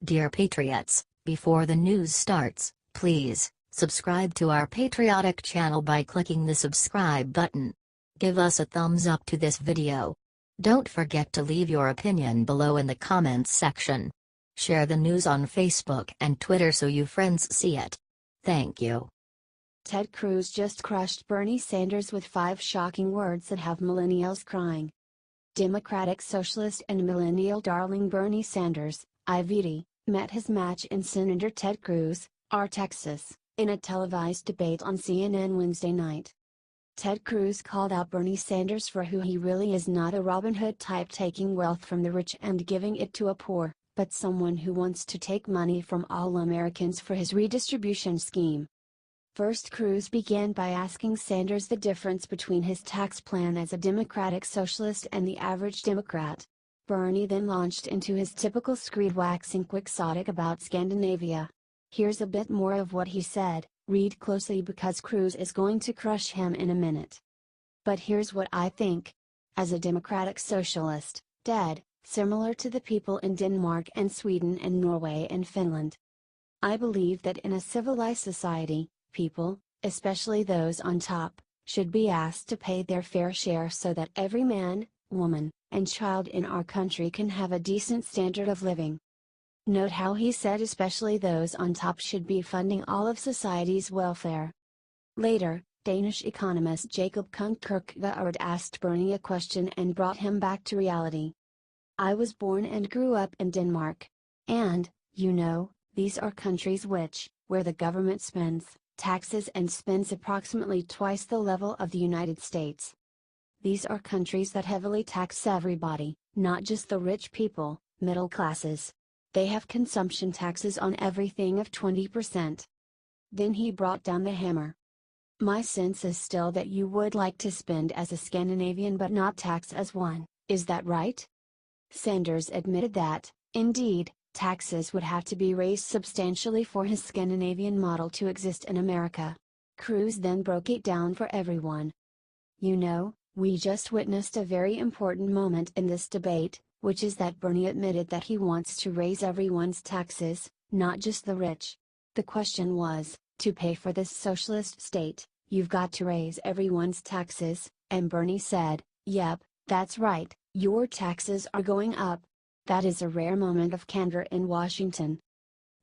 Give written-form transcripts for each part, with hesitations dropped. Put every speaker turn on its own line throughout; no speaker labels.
Dear Patriots, before the news starts, please subscribe to our patriotic channel by clicking the subscribe button. Give us a thumbs up to this video. Don't forget to leave your opinion below in the comments section. Share the news on Facebook and Twitter so you friends see it. Thank you.
Ted Cruz just crushed Bernie Sanders with 5 shocking words that have millennials crying. Democratic Socialist and millennial darling Bernie Sanders, IVD, met his match in Senator Ted Cruz, R. Texas, in a televised debate on CNN Wednesday night. Ted Cruz called out Bernie Sanders for who he really is, not a Robin Hood type taking wealth from the rich and giving it to a poor, but someone who wants to take money from all Americans for his redistribution scheme. First, Cruz began by asking Sanders the difference between his tax plan as a Democratic Socialist and the average Democrat. Bernie then launched into his typical screed, waxing quixotic about Scandinavia. Here's a bit more of what he said. Read closely because Cruz is going to crush him in a minute. But here's what I think. As a Democratic Socialist, dead, similar to the people in Denmark and Sweden and Norway and Finland. I believe that in a civilized society, people, especially those on top, should be asked to pay their fair share so that every man, woman, and child in our country can have a decent standard of living. Note how he said especially those on top should be funding all of society's welfare. Later, Danish economist Jacob Kierkegaard asked Bernie a question and brought him back to reality. I was born and grew up in Denmark. And, you know, these are countries where the government spends taxes and spends approximately twice the level of the United States. These are countries that heavily tax everybody, not just the rich people, middle classes. They have consumption taxes on everything of 20%. Then he brought down the hammer. My sense is still that you would like to spend as a Scandinavian but not tax as one, is that right? Sanders admitted that, indeed, taxes would have to be raised substantially for his Scandinavian model to exist in America. Cruz then broke it down for everyone. You know, we just witnessed a very important moment in this debate, which is that Bernie admitted that he wants to raise everyone's taxes, not just the rich. The question was, to pay for this socialist state, you've got to raise everyone's taxes, and Bernie said, yep, that's right, your taxes are going up. That is a rare moment of candor in Washington.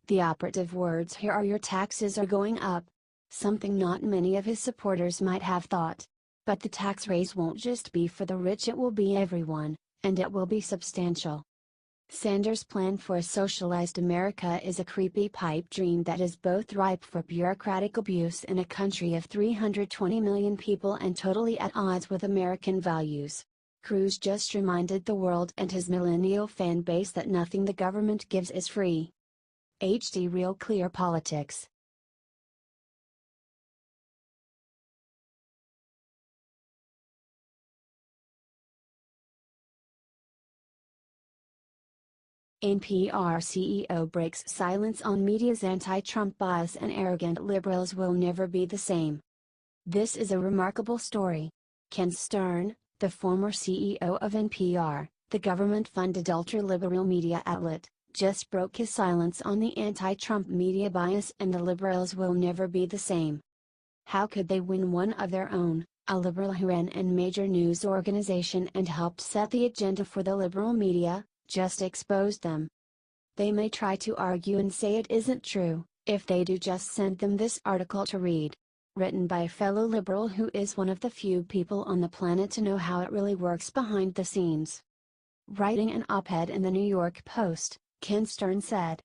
The operative words here are your taxes are going up. Something not many of his supporters might have thought. But the tax raise won't just be for the rich, it will be everyone, and it will be substantial. Sanders' plan for a socialized America is a creepy pipe dream that is both ripe for bureaucratic abuse in a country of 320 million people and totally at odds with American values. Cruz just reminded the world and his millennial fan base that nothing the government gives is free. HD Real Clear Politics. NPR CEO breaks silence on media's anti-Trump bias and arrogant liberals will never be the same. This is a remarkable story. Ken Stern, the former CEO of NPR, the government-funded ultra-liberal media outlet, just broke his silence on the anti-Trump media bias and the liberals will never be the same. How could they win one of their own, a liberal who ran a major news organization and helped set the agenda for the liberal media? Just exposed them. They may try to argue and say it isn't true. If they do, just send them this article to read. Written by a fellow liberal who is one of the few people on the planet to know how it really works behind the scenes. Writing an op-ed in the New York Post, Ken Stern said,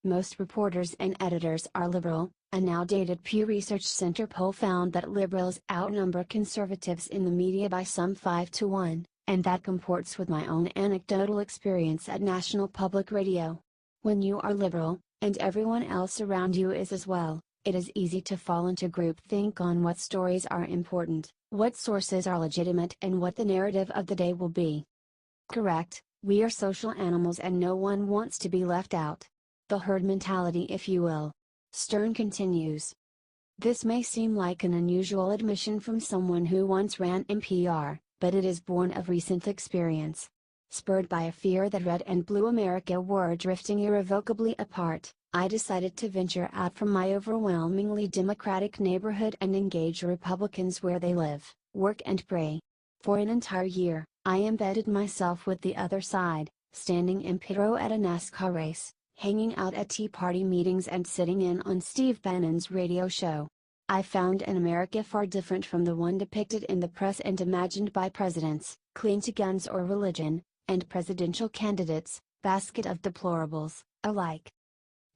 most reporters and editors are liberal. A now dated Pew Research Center poll found that liberals outnumber conservatives in the media by some 5-1. And that comports with my own anecdotal experience at National Public Radio. When you are liberal, and everyone else around you is as well, it is easy to fall into groupthink on what stories are important, what sources are legitimate, and what the narrative of the day will be. Correct, we are social animals and no one wants to be left out. The herd mentality, if you will. Stern continues. This may seem like an unusual admission from someone who once ran NPR, but it is born of recent experience. Spurred by a fear that red and blue America were drifting irrevocably apart, I decided to venture out from my overwhelmingly Democratic neighborhood and engage Republicans where they live, work and pray. For an entire year, I embedded myself with the other side, standing in pit row at a NASCAR race, hanging out at Tea Party meetings and sitting in on Steve Bannon's radio show. I found an America far different from the one depicted in the press and imagined by presidents, clean to guns or religion, and presidential candidates, basket of deplorables, alike.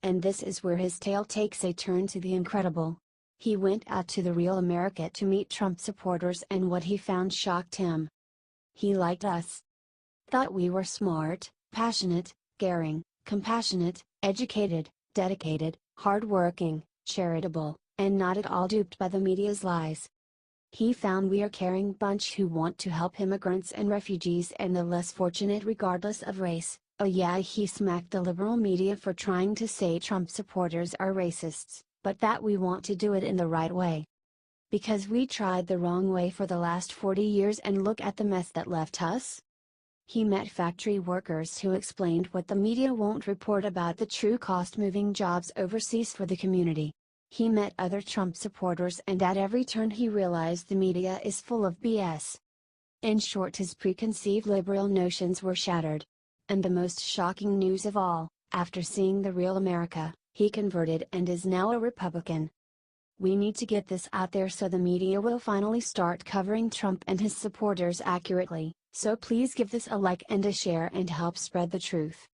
And this is where his tale takes a turn to the incredible. He went out to the real America to meet Trump supporters, and what he found shocked him. He liked us. Thought we were smart, passionate, caring, compassionate, educated, dedicated, hardworking, charitable, and not at all duped by the media's lies. He found we are a caring bunch who want to help immigrants and refugees and the less fortunate regardless of race. Oh yeah, he smacked the liberal media for trying to say Trump supporters are racists, but that we want to do it in the right way. Because we tried the wrong way for the last 40 years and look at the mess that left us? He met factory workers who explained what the media won't report about the true cost moving jobs overseas for the community. He met other Trump supporters, and at every turn he realized the media is full of BS. In short, his preconceived liberal notions were shattered. And the most shocking news of all, after seeing the real America, he converted and is now a Republican. We need to get this out there so the media will finally start covering Trump and his supporters accurately, so please give this a like and a share and help spread the truth.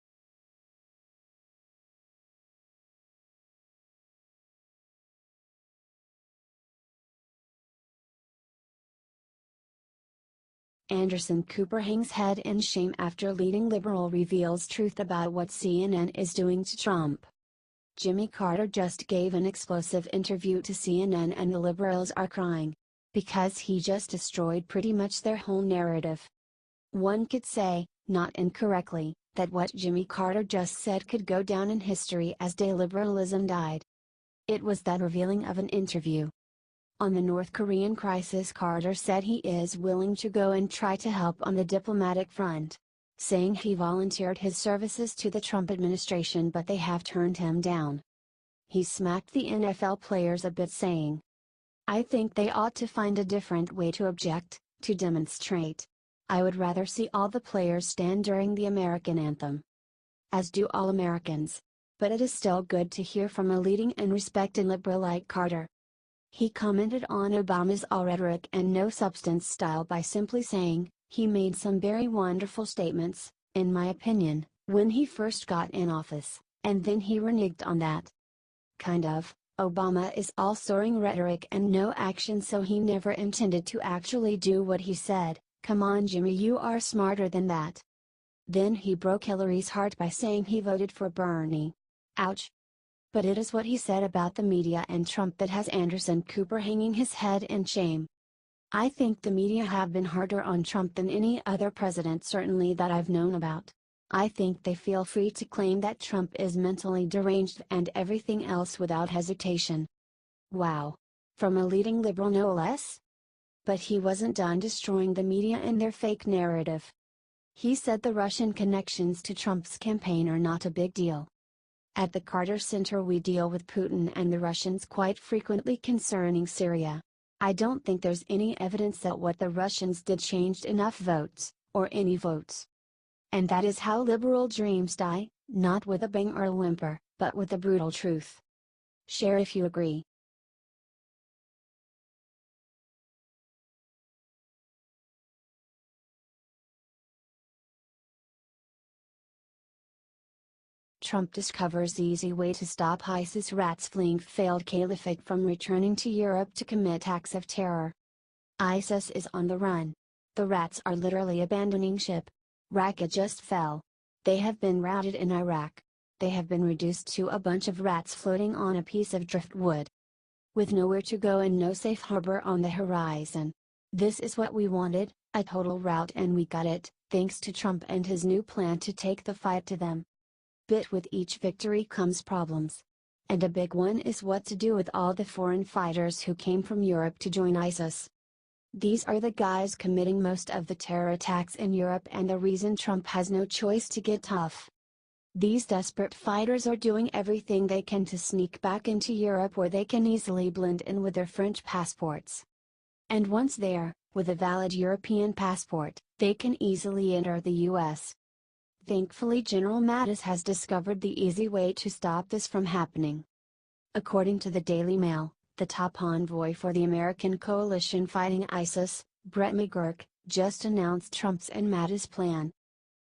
Anderson Cooper hangs head in shame after leading liberal reveals truth about what CNN is doing to Trump. Jimmy Carter just gave an explosive interview to CNN and the liberals are crying. Because he just destroyed pretty much their whole narrative. One could say, not incorrectly, that what Jimmy Carter just said could go down in history as de-liberalism died. It was that revealing of an interview. On the North Korean crisis, Carter said he is willing to go and try to help on the diplomatic front, saying he volunteered his services to the Trump administration but they have turned him down. He smacked the NFL players a bit, saying, "I think they ought to find a different way to object, to demonstrate. I would rather see all the players stand during the American anthem. As do all Americans. But it is still good to hear from a leading and respected liberal like Carter." He commented on Obama's all rhetoric and no substance style by simply saying, "He made some very wonderful statements, in my opinion, when he first got in office, and then he reneged on that. Kind of, Obama is all soaring rhetoric and no action, so he never intended to actually do what he said. Come on Jimmy, you are smarter than that." Then he broke Hillary's heart by saying he voted for Bernie. Ouch. But it is what he said about the media and Trump that has Anderson Cooper hanging his head in shame. I think the media have been harder on Trump than any other president, certainly that I've known about. I think they feel free to claim that Trump is mentally deranged and everything else without hesitation. Wow. From a leading liberal no less? But he wasn't done destroying the media and their fake narrative. He said the Russian connections to Trump's campaign are not a big deal. At the Carter Center we deal with Putin and the Russians quite frequently concerning Syria. I don't think there's any evidence that what the Russians did changed enough votes, or any votes. And that is how liberal dreams die, not with a bang or a whimper, but with the brutal truth. Share if you agree. Trump discovers easy way to stop ISIS rats fleeing failed caliphate from returning to Europe to commit acts of terror. ISIS is on the run. The rats are literally abandoning ship. Raqqa just fell. They have been routed in Iraq. They have been reduced to a bunch of rats floating on a piece of driftwood. With nowhere to go and no safe harbor on the horizon. This is what we wanted, a total rout, and we got it, thanks to Trump and his new plan to take the fight to them. But with each victory comes problems. And a big one is what to do with all the foreign fighters who came from Europe to join ISIS. These are the guys committing most of the terror attacks in Europe and the reason Trump has no choice to get tough. These desperate fighters are doing everything they can to sneak back into Europe where they can easily blend in with their French passports. And once there, with a valid European passport, they can easily enter the US. Thankfully, General Mattis has discovered the easy way to stop this from happening. According to the Daily Mail, the top envoy for the American coalition fighting ISIS, Brett McGurk, just announced Trump's and Mattis' plan.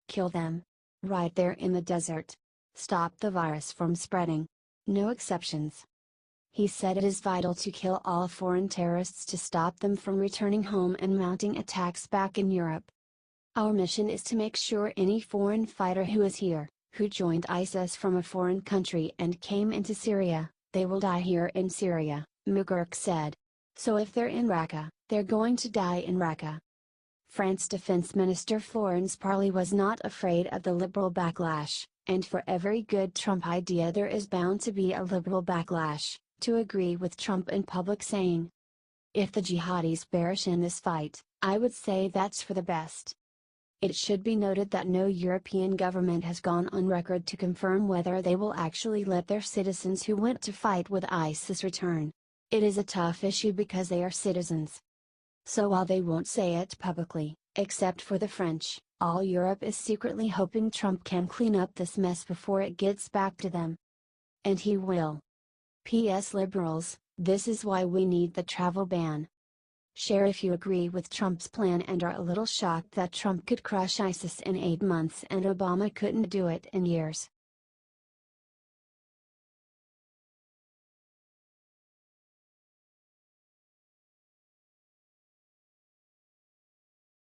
Kill them. Right there in the desert. Stop the virus from spreading. No exceptions. He said it is vital to kill all foreign terrorists to stop them from returning home and mounting attacks back in Europe. Our mission is to make sure any foreign fighter who is here, who joined ISIS from a foreign country and came into Syria, they will die here in Syria, McGurk said. So if they're in Raqqa, they're going to die in Raqqa. France Defense Minister Florence Parly was not afraid of the liberal backlash, and for every good Trump idea there is bound to be a liberal backlash, to agree with Trump in public, saying, "If the jihadis perish in this fight, I would say that's for the best." It should be noted that no European government has gone on record to confirm whether they will actually let their citizens who went to fight with ISIS return. It is a tough issue because they are citizens. So while they won't say it publicly, except for the French, all Europe is secretly hoping Trump can clean up this mess before it gets back to them. And he will. P.S. Liberals, this is why we need the travel ban. Share if you agree with Trump's plan and are a little shocked that Trump could crush ISIS in 8 months and Obama couldn't do it in years.